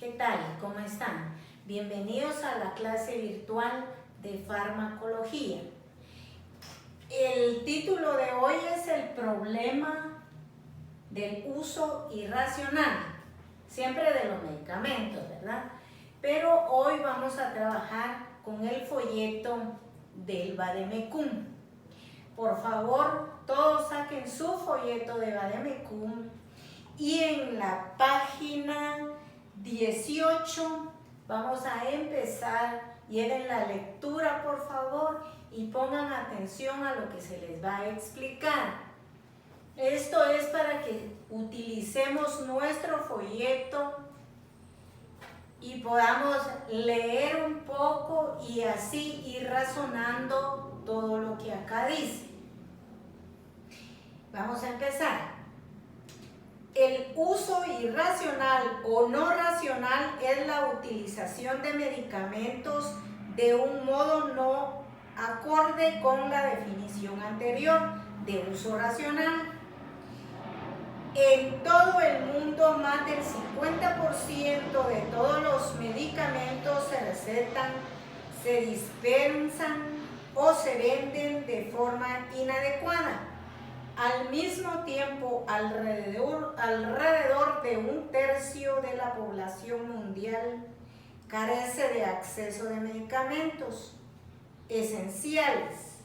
¿Qué tal? ¿Cómo están? Bienvenidos a la clase virtual de farmacología. El título de hoy es el problema del uso irracional, siempre de los medicamentos, ¿verdad? Pero hoy vamos a trabajar con el folleto del Vademecum. Por favor, todos saquen su folleto de Vademecum y en la página 18 vamos a empezar. Lleven la lectura, por favor, y pongan atención a lo que se les va a explicar. Esto es para que utilicemos nuestro folleto y podamos leer un poco y así ir razonando todo lo que acá dice. Vamos a empezar. El uso irracional o no racional es la utilización de medicamentos de un modo no acorde con la definición anterior de uso racional. En todo el mundo, más del 50% de todos los medicamentos se recetan, se dispensan o se venden de forma inadecuada. Al mismo tiempo, alrededor de un tercio de la población mundial carece de acceso de medicamentos esenciales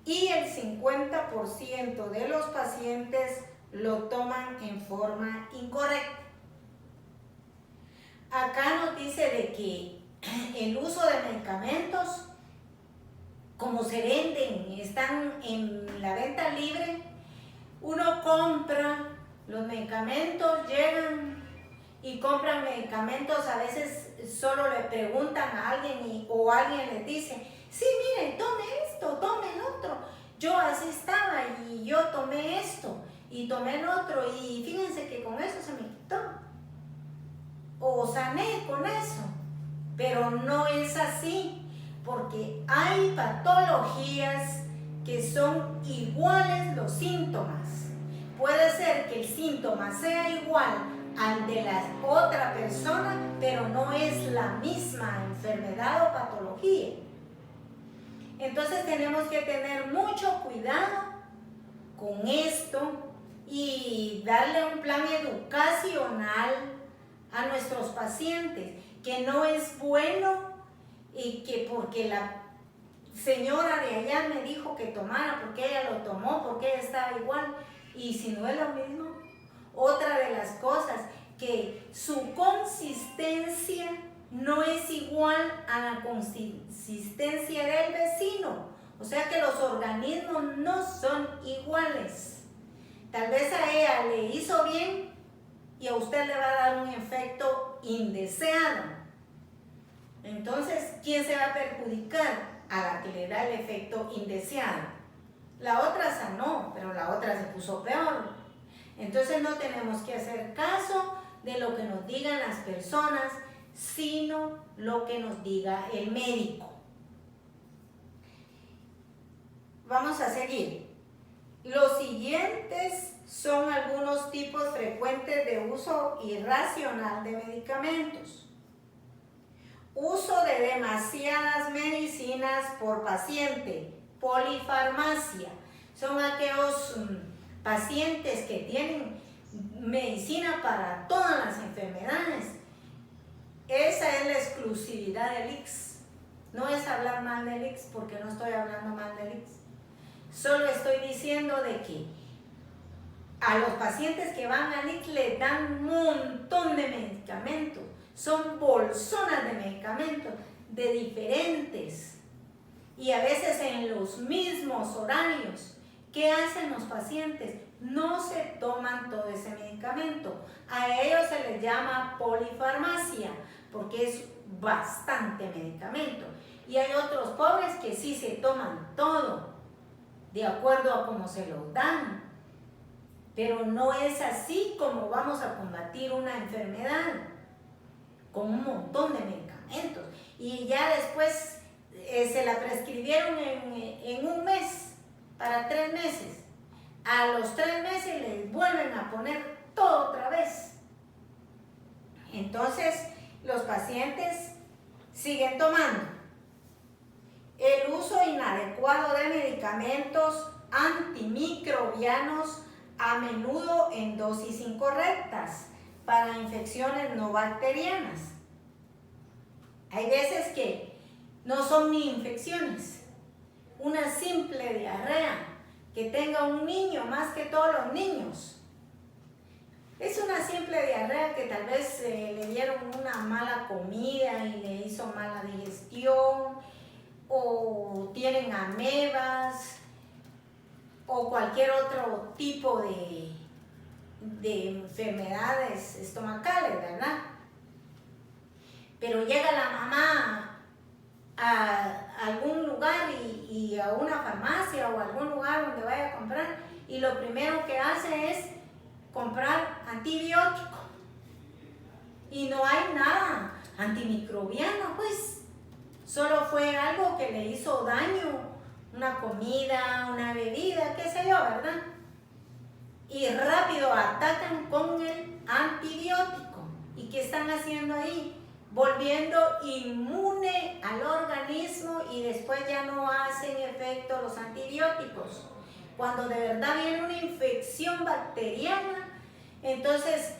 y el 50% de los pacientes lo toman en forma incorrecta. Acá nos dice de que el uso de medicamentos, como se venden, están en la venta libre, uno compra los medicamentos, llegan y compran medicamentos, a veces solo le preguntan a alguien o alguien les dice, sí, miren, tome esto, tome el otro, yo así estaba y yo tomé esto y tomé el otro y fíjense que con eso se me quitó o sané con eso, pero no es así. Porque hay patologías que son iguales los síntomas. Puede ser que el síntoma sea igual al de la otra persona, pero no es la misma enfermedad o patología. Entonces tenemos que tener mucho cuidado con esto y darle un plan educacional a nuestros pacientes, que no es bueno y que porque la señora de allá me dijo que tomara, porque ella lo tomó, porque ella estaba igual, y si no es lo mismo. Otra de las cosas, que su consistencia no es igual a la consistencia del vecino, o sea que los organismos no son iguales. Tal vez a ella le hizo bien y a usted le va a dar un efecto indeseado. Entonces, ¿quién se va a perjudicar? A la que le da el efecto indeseado. La otra sanó, pero la otra se puso peor. Entonces no tenemos que hacer caso de lo que nos digan las personas, sino lo que nos diga el médico. Vamos a seguir. Los siguientes son algunos tipos frecuentes de uso irracional de medicamentos. Uso de demasiadas medicinas por paciente, polifarmacia. Son aquellos pacientes que tienen medicina para todas las enfermedades. Esa es la exclusividad del IX. No es hablar mal del IX, porque no estoy hablando mal del IX. Solo estoy diciendo de que a los pacientes que van al IX les dan un montón de medicamentos. Son bolsonas de medicamentos de diferentes y a veces en los mismos horarios. ¿Qué hacen los pacientes? No se toman todo ese medicamento. A ellos se les llama polifarmacia porque es bastante medicamento. Y hay otros pobres que sí se toman todo de acuerdo a cómo se los dan. Pero no es así como vamos a combatir una enfermedad, con un montón de medicamentos y ya después se la prescribieron en un mes, para 3 meses. A los 3 meses les vuelven a poner todo otra vez. Entonces, los pacientes siguen tomando. El uso inadecuado de medicamentos antimicrobianos, a menudo en dosis incorrectas, para infecciones no bacterianas. Hay veces que no son ni infecciones. Una simple diarrea que tenga un niño, más que todos los niños. Es una simple diarrea que tal vez le dieron una mala comida y le hizo mala digestión, o tienen amebas, o cualquier otro tipo de enfermedades estomacales, ¿verdad? Pero llega la mamá a algún lugar y a una farmacia o a algún lugar donde vaya a comprar, y lo primero que hace es comprar antibiótico. Y no hay nada antimicrobiano, pues. Solo fue algo que le hizo daño, una comida, una bebida, qué sé yo, ¿verdad? Y rápido atacan con el antibiótico. ¿Y qué están haciendo ahí? Volviendo inmune al organismo, y después ya no hacen efecto los antibióticos. Cuando de verdad viene una infección bacteriana, entonces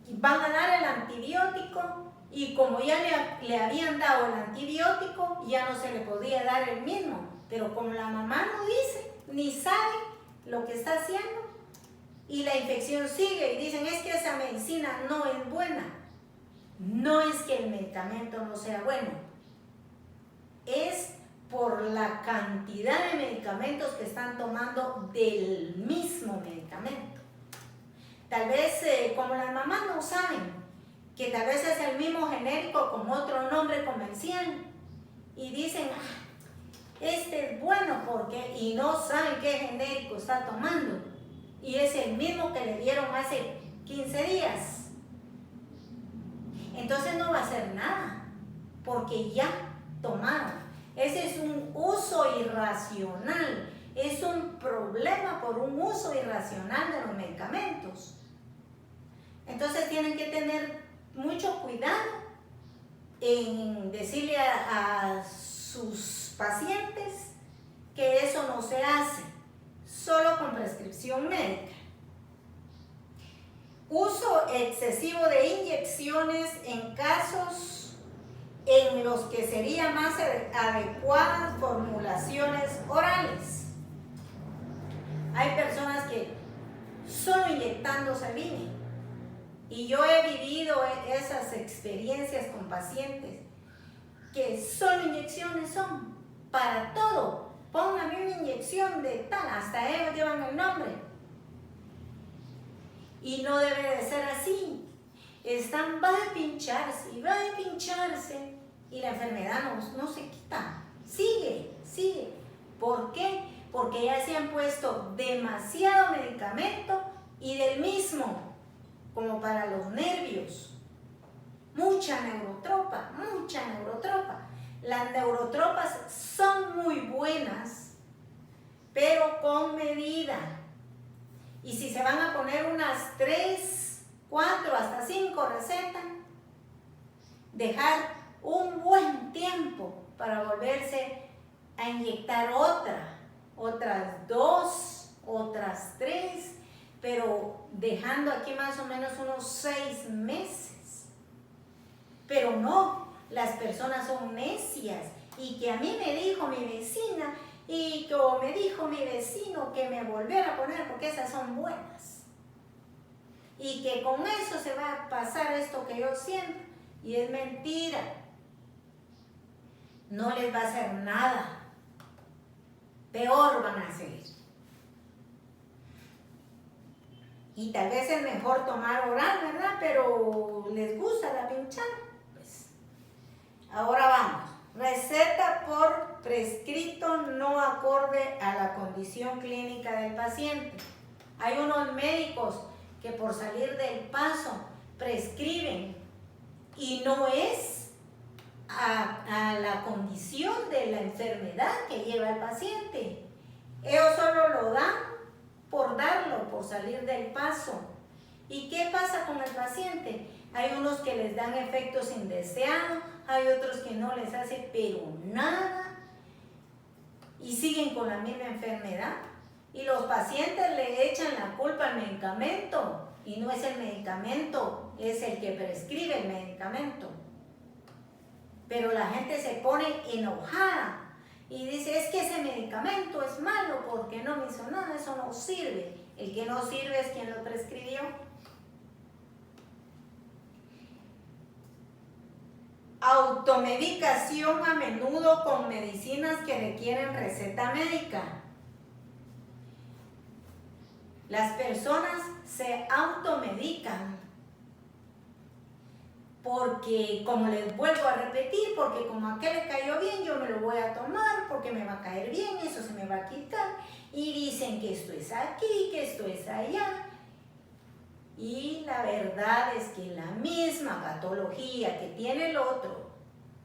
van a dar el antibiótico, y como ya le habían dado el antibiótico, ya no se le podía dar el mismo. Pero como la mamá no dice, ni sabe lo que está haciendo, y la infección sigue, y dicen, es que esa medicina no es buena. No es que el medicamento no sea bueno, es por la cantidad de medicamentos que están tomando del mismo medicamento. Tal vez, como las mamás no saben que tal vez es el mismo genérico con otro nombre comercial, y dicen, este es bueno porque, y no saben qué genérico está tomando, y es el mismo que le dieron hace 15 días. Entonces no va a hacer nada, porque ya tomaron. Ese es un uso irracional, es un problema por un uso irracional de los medicamentos. Entonces tienen que tener mucho cuidado en decirle a sus pacientes que eso no se hace, solo con prescripción médica. Uso excesivo de inyecciones en casos en los que serían más adecuadas formulaciones orales. Hay personas que solo inyectándose viven, y yo he vivido esas experiencias con pacientes que solo inyecciones son para todo. Póngame una inyección de tal, hasta ellos llevan el nombre. Y no debe de ser así. Va a pincharse y va a pincharse, y la enfermedad no se quita, sigue. ¿Por qué? Porque ya se han puesto demasiado medicamento, y del mismo, como para los nervios. Mucha neurotropa. Las neurotropas son muy buenas, pero con medida. Y si se van a poner unas 3, 4, hasta 5 recetas, dejar un buen tiempo para volverse a inyectar otras 2, otras 3, pero dejando aquí más o menos unos 6 meses. Pero no, las personas son necias, y que a mí me dijo mi vecina, y como me dijo mi vecino que me volviera a poner porque esas son buenas, y que con eso se va a pasar esto que yo siento, y es mentira. No les va a hacer nada, peor van a seguir. Y tal vez es mejor tomar oral, ¿verdad? Pero les gusta la pinchada. Pues. Ahora vamos. Receta por prescrito no acorde a la condición clínica del paciente. Hay unos médicos que por salir del paso prescriben, y no es a la condición de la enfermedad que lleva el paciente. Ellos solo lo dan por darlo, por salir del paso. ¿Y qué pasa con el paciente? Hay unos que les dan efectos indeseados, hay otros que no les hace pero nada y siguen con la misma enfermedad. Y los pacientes le echan la culpa al medicamento y no es el medicamento, es el que prescribe el medicamento. Pero la gente se pone enojada y dice, es que ese medicamento es malo porque no me hizo nada, eso no sirve. El que no sirve es quien lo prescribió. Automedicación a menudo con medicinas que requieren receta médica. Las personas se automedican porque, como les vuelvo a repetir, porque como a aquel le cayó bien, yo me lo voy a tomar, porque me va a caer bien, eso se me va a quitar. Y dicen que esto es aquí, que esto es allá. Y la verdad es que la misma patología que tiene el otro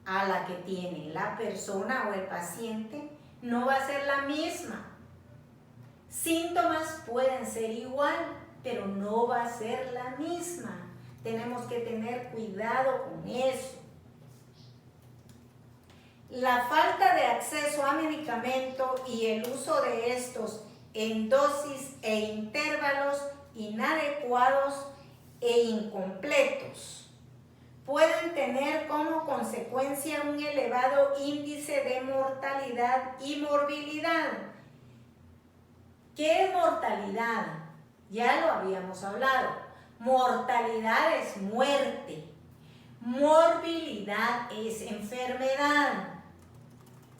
a la que tiene la persona o el paciente no va a ser la misma. Síntomas pueden ser igual, pero no va a ser la misma. Tenemos que tener cuidado con eso. La falta de acceso a medicamento y el uso de estos en dosis e intervalos inadecuados e incompletos pueden tener como consecuencia un elevado índice de mortalidad y morbilidad. ¿Qué es mortalidad? Ya lo habíamos hablado. Mortalidad es muerte. Morbilidad es enfermedad.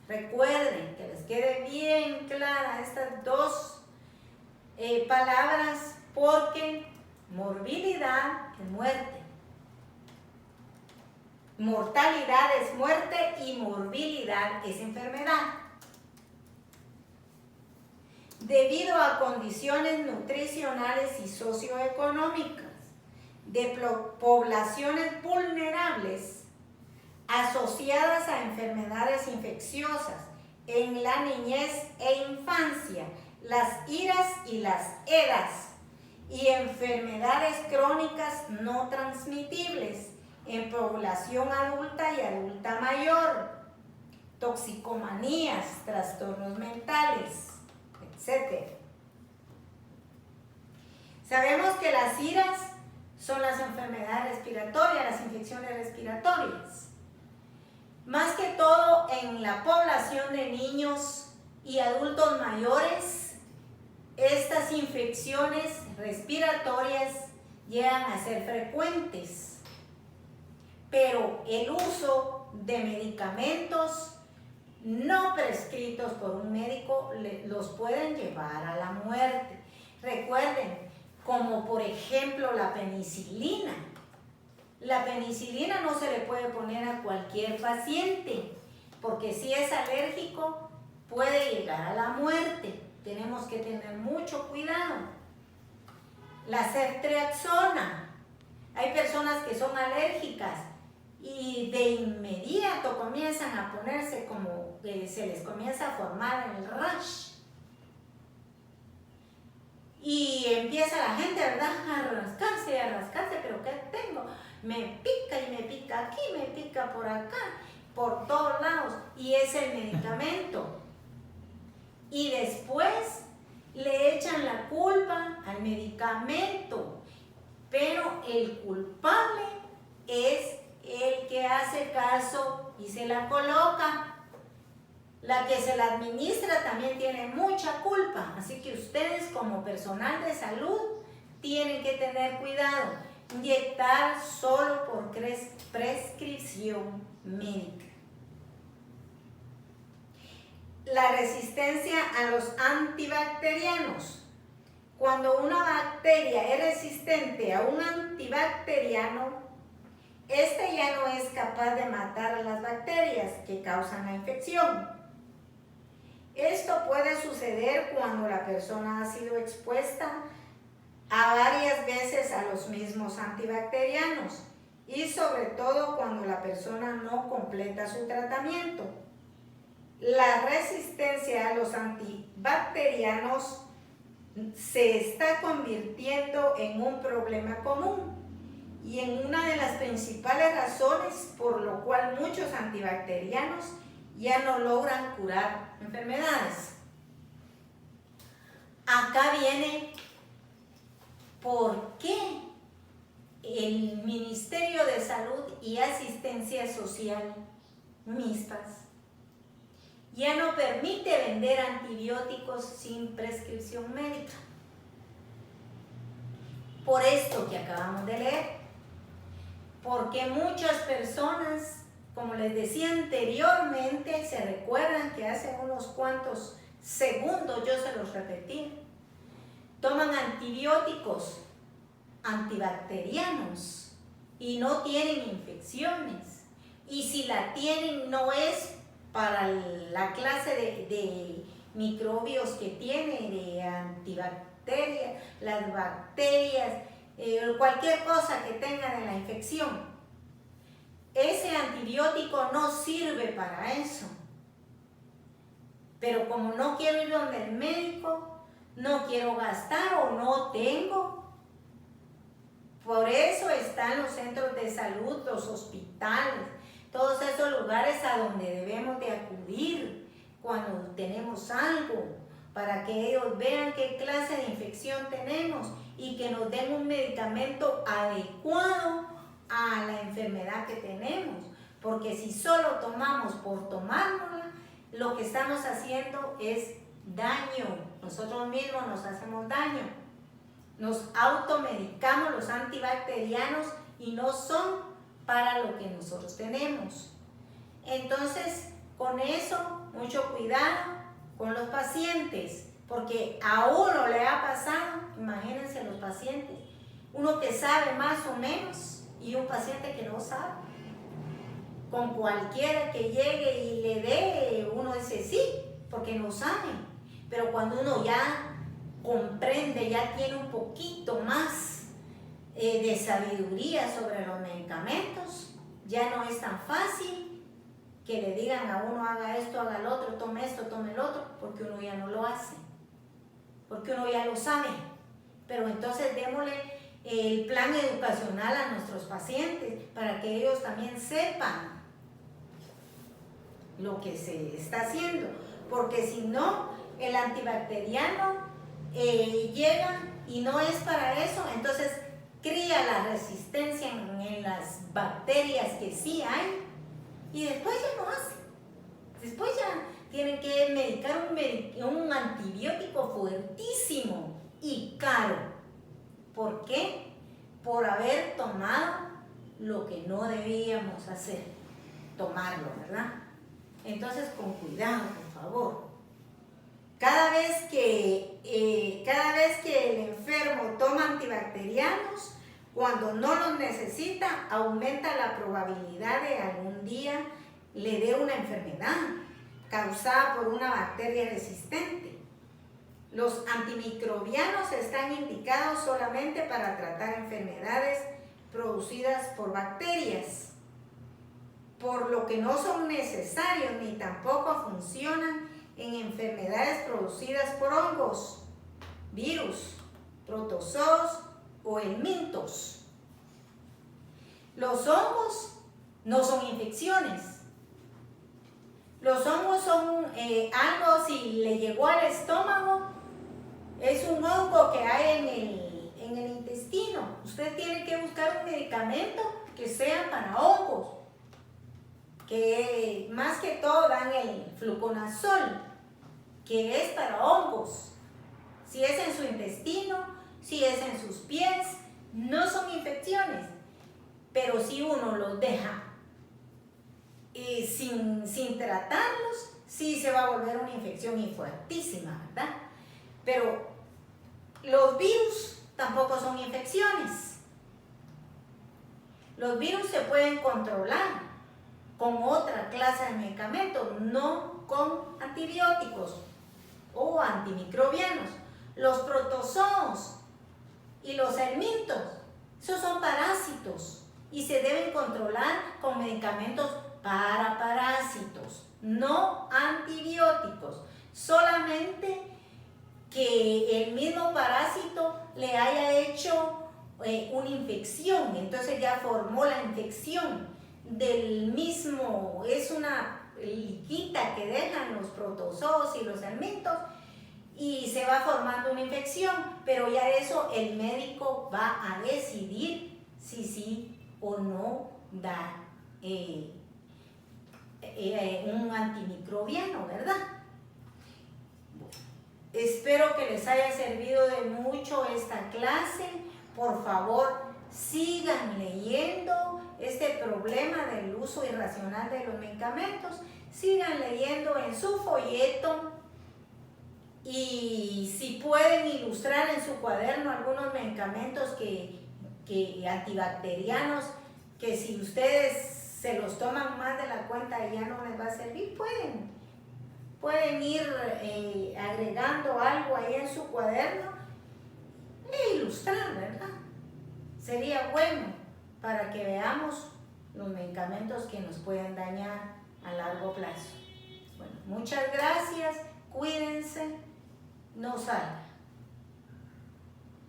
Recuerden que les quede bien clara estas dos palabras, porque morbilidad es muerte. Mortalidad es muerte y morbilidad es enfermedad. Debido a condiciones nutricionales y socioeconómicas de poblaciones vulnerables asociadas a enfermedades infecciosas en la niñez e infancia, las IRAS y las EDAS, y enfermedades crónicas no transmitibles en población adulta y adulta mayor, toxicomanías, trastornos mentales, etc. Sabemos que las IRAS son las enfermedades respiratorias, las infecciones respiratorias. Más que todo en la población de niños y adultos mayores, estas infecciones respiratorias llegan a ser frecuentes, pero el uso de medicamentos no prescritos por un médico los pueden llevar a la muerte. Recuerden, como por ejemplo la penicilina. La penicilina no se le puede poner a cualquier paciente, porque si es alérgico puede llegar a la muerte. Tenemos que tener mucho cuidado. La ceftriaxona. Hay personas que son alérgicas y de inmediato comienzan a ponerse como se les comienza a formar el rash. Y empieza la gente, ¿verdad?, a rascarse, pero ¿qué tengo? Me pica y me pica aquí, me pica por acá, por todos lados, y es el medicamento. Y después le echan la culpa al medicamento, pero el culpable es el que hace caso y se la coloca. La que se la administra también tiene mucha culpa, así que ustedes como personal de salud tienen que tener cuidado. Inyectar solo por prescripción médica. La resistencia a los antibacterianos. Cuando una bacteria es resistente a un antibacteriano, este ya no es capaz de matar a las bacterias que causan la infección. Esto puede suceder cuando la persona ha sido expuesta a varias veces a los mismos antibacterianos y sobre todo cuando la persona no completa su tratamiento. La resistencia a los antibacterianos se está convirtiendo en un problema común y en una de las principales razones por lo cual muchos antibacterianos ya no logran curar enfermedades. Acá viene por qué el Ministerio de Salud y Asistencia Social mixtas ya no permite vender antibióticos sin prescripción médica. Por esto que acabamos de leer, porque muchas personas, como les decía anteriormente, se recuerdan que hace unos cuantos segundos yo se los repetí, toman antibióticos antibacterianos y no tienen infecciones, y si la tienen no es para la clase de microbios que tiene, de antibacterias, las bacterias, cualquier cosa que tengan en la infección. Ese antibiótico no sirve para eso. Pero como no quiero ir donde el médico, no quiero gastar o no tengo, por eso están los centros de salud, los hospitales, todos esos lugares a donde debemos de acudir cuando tenemos algo, para que ellos vean qué clase de infección tenemos y que nos den un medicamento adecuado a la enfermedad que tenemos. Porque si solo tomamos por tomárnosla, lo que estamos haciendo es daño. Nosotros mismos nos hacemos daño. Nos automedicamos los antibacterianos y no son para lo que nosotros tenemos. Entonces, con eso, mucho cuidado con los pacientes, porque a uno le ha pasado, imagínense los pacientes, uno que sabe más o menos y un paciente que no sabe. Con cualquiera que llegue y le dé, uno dice sí, porque no sabe. Pero cuando uno ya comprende, ya tiene un poquito más de sabiduría sobre los medicamentos, ya no es tan fácil que le digan a uno haga esto, haga el otro, tome esto, tome el otro, porque uno ya no lo hace, porque uno ya lo sabe. Pero entonces démosle el plan educacional a nuestros pacientes para que ellos también sepan lo que se está haciendo, porque si no, el antibacteriano llega y no es para eso, entonces cría la resistencia en las bacterias que sí hay y después ya no hace. Después ya tienen que medicar un antibiótico fuertísimo y caro. ¿Por qué? Por haber tomado lo que no debíamos hacer, tomarlo, ¿verdad? Entonces, con cuidado, por favor. Cada vez que el enfermo toma antibacterianos, cuando no los necesita, aumenta la probabilidad de algún día le dé una enfermedad causada por una bacteria resistente. Los antimicrobianos están indicados solamente para tratar enfermedades producidas por bacterias, por lo que no son necesarios ni tampoco funcionan en enfermedades producidas por hongos, virus, protozoos o helmintos. Los hongos no son infecciones. Los hongos son algo, si le llegó al estómago, es un hongo que hay en el intestino. Usted tiene que buscar un medicamento que sea para hongos, que más que todo dan el fluconazol, que es para hongos. Si es en su intestino, si es en sus pies, no son infecciones. Pero si uno los deja sin tratarlos, sí se va a volver una infección y fuertísima, ¿verdad? Pero los virus tampoco son infecciones. Los virus se pueden controlar con otra clase de medicamentos, no con antibióticos o antimicrobianos. Los protozoos y los helmintos, esos son parásitos y se deben controlar con medicamentos para parásitos, no antibióticos. Solamente que el mismo parásito le haya hecho una infección, entonces ya formó la infección del mismo, es una liquita que dejan los protozoos y los helmintos y se va formando una infección, pero ya eso el médico va a decidir si sí o no da un antimicrobiano, ¿verdad? Espero que les haya servido de mucho esta clase. Por favor, sigan leyendo este problema del uso irracional de los medicamentos. Sigan leyendo en su folleto y si pueden ilustrar en su cuaderno algunos medicamentos que antibacterianos, que si ustedes se los toman más de la cuenta y ya no les va a servir, pueden ir agregando algo ahí en su cuaderno e ilustrar, ¿verdad? Sería bueno para que veamos los medicamentos que nos pueden dañar a largo plazo. Bueno, muchas gracias, cuídense, no salgan.